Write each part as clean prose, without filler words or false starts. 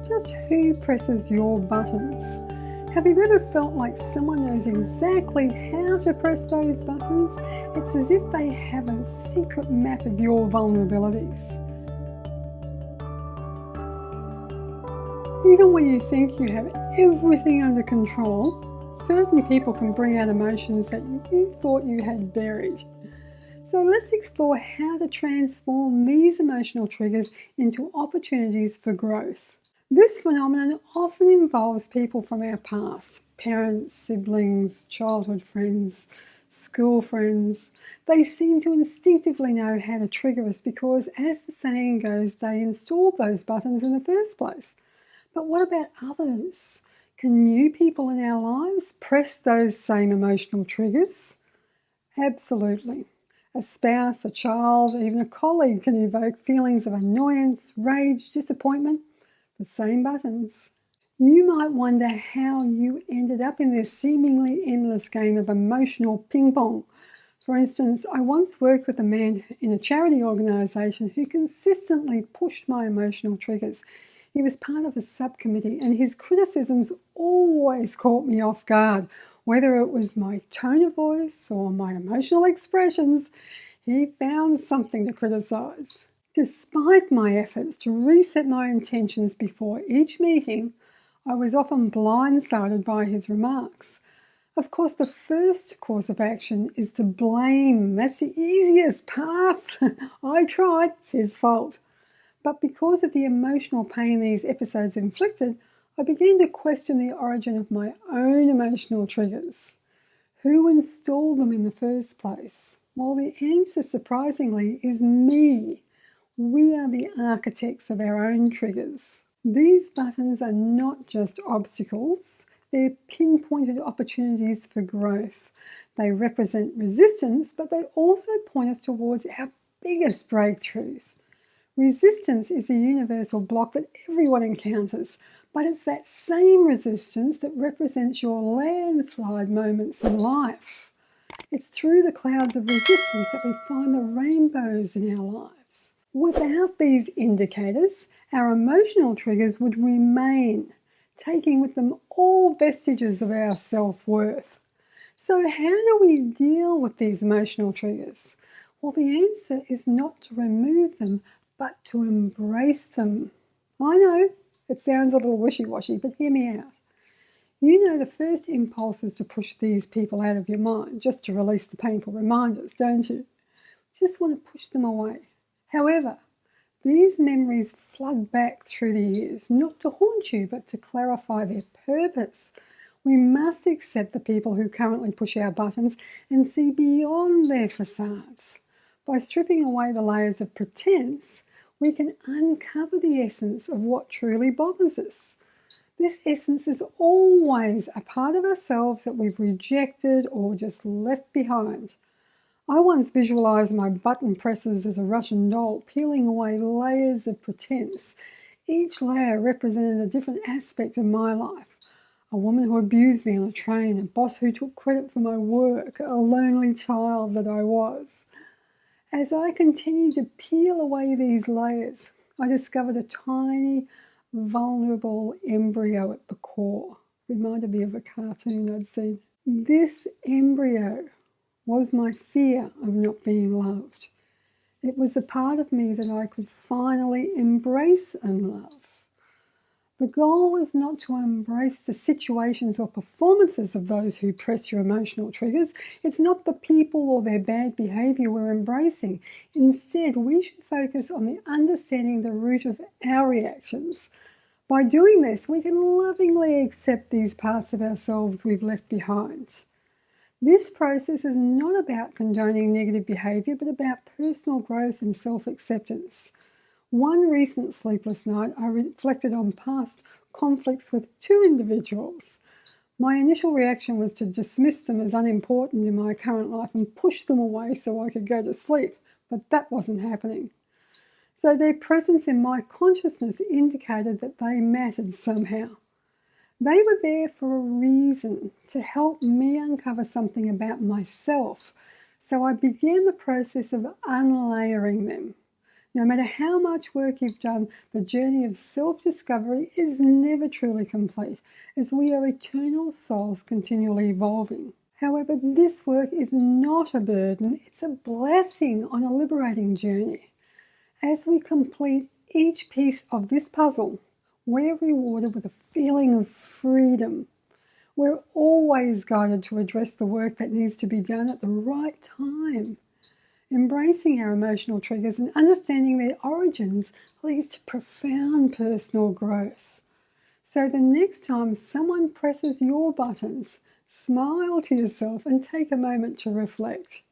Just who presses your buttons? Have you ever felt like someone knows exactly how to press those buttons? It's as if they have a secret map of your vulnerabilities. Even when you think you have everything under control, certain people can bring out emotions that you thought you had buried. So let's explore how to transform these emotional triggers into opportunities for growth. This phenomenon often involves people from our past, parents, siblings, childhood friends, school friends. They seem to instinctively know how to trigger us because, as the saying goes, they installed those buttons in the first place. But what about others? Can new people in our lives press those same emotional triggers? Absolutely. A spouse, a child, even a colleague can evoke feelings of annoyance, rage, disappointment, the same buttons. You might wonder how you ended up in this seemingly endless game of emotional ping pong. For instance, I once worked with a man in a charity organisation who consistently pushed my emotional triggers. He was part of a subcommittee and his criticisms always caught me off guard. Whether it was my tone of voice or my emotional expressions, he found something to criticise. Despite my efforts to reset my intentions before each meeting, I was often blindsided by his remarks. Of course, the first course of action is to blame. That's the easiest path. I tried, it's his fault. But because of the emotional pain these episodes inflicted, I began to question the origin of my own emotional triggers. Who installed them in the first place? Well, the answer, surprisingly, is me. We are the architects of our own triggers. These buttons are not just obstacles, they're pinpointed opportunities for growth. They represent resistance, but they also point us towards our biggest breakthroughs. Resistance is a universal block that everyone encounters, but it's that same resistance that represents your landslide moments in life. It's through the clouds of resistance that we find the rainbows in our lives. Without these indicators, our emotional triggers would remain, taking with them all vestiges of our self-worth. So how do we deal with these emotional triggers? Well, the answer is not to remove them, but to embrace them. I know, it sounds a little wishy-washy, but hear me out. You know the first impulse is to push these people out of your mind, just to release the painful reminders, don't you? Just want to push them away. However, these memories flood back through the years, not to haunt you, but to clarify their purpose. We must accept the people who currently push our buttons and see beyond their facades. By stripping away the layers of pretense, we can uncover the essence of what truly bothers us. This essence is always a part of ourselves that we've rejected or just left behind. I once visualized my button presses as a Russian doll, peeling away layers of pretense. Each layer represented a different aspect of my life. A woman who abused me on a train, a boss who took credit for my work, a lonely child that I was. As I continued to peel away these layers, I discovered a tiny, vulnerable embryo at the core. Reminded me of a cartoon I'd seen. This embryo was my fear of not being loved. It was a part of me that I could finally embrace and love. The goal is not to embrace the situations or performances of those who press your emotional triggers. It's not the people or their bad behavior we're embracing. Instead, we should focus on the understanding the root of our reactions. By doing this, we can lovingly accept these parts of ourselves we've left behind. This process is not about condoning negative behavior, but about personal growth and self-acceptance. One recent sleepless night, I reflected on past conflicts with two individuals. My initial reaction was to dismiss them as unimportant in my current life and push them away so I could go to sleep, but that wasn't happening. So their presence in my consciousness indicated that they mattered somehow. They were there for a reason, to help me uncover something about myself. So I began the process of unlayering them. No matter how much work you've done, the journey of self-discovery is never truly complete, as we are eternal souls continually evolving. However, this work is not a burden, it's a blessing on a liberating journey. As we complete each piece of this puzzle, we're rewarded with a feeling of freedom. We're always guided to address the work that needs to be done at the right time. Embracing our emotional triggers and understanding their origins leads to profound personal growth. So the next time someone presses your buttons, smile to yourself and take a moment to reflect.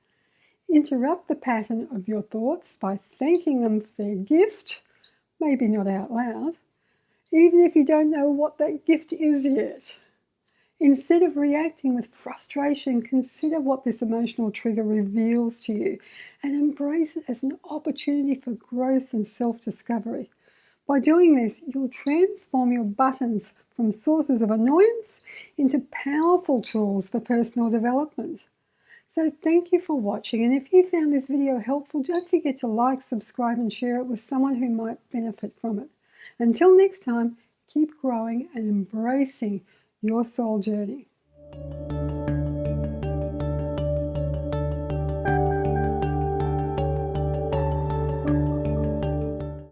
Interrupt the pattern of your thoughts by thanking them for their gift, maybe not out loud, even if you don't know what that gift is yet. Instead of reacting with frustration, consider what this emotional trigger reveals to you and embrace it as an opportunity for growth and self-discovery. By doing this, you'll transform your buttons from sources of annoyance into powerful tools for personal development. So thank you for watching, and if you found this video helpful, don't forget to like, subscribe and share it with someone who might benefit from it. Until next time, keep growing and embracing your soul journey.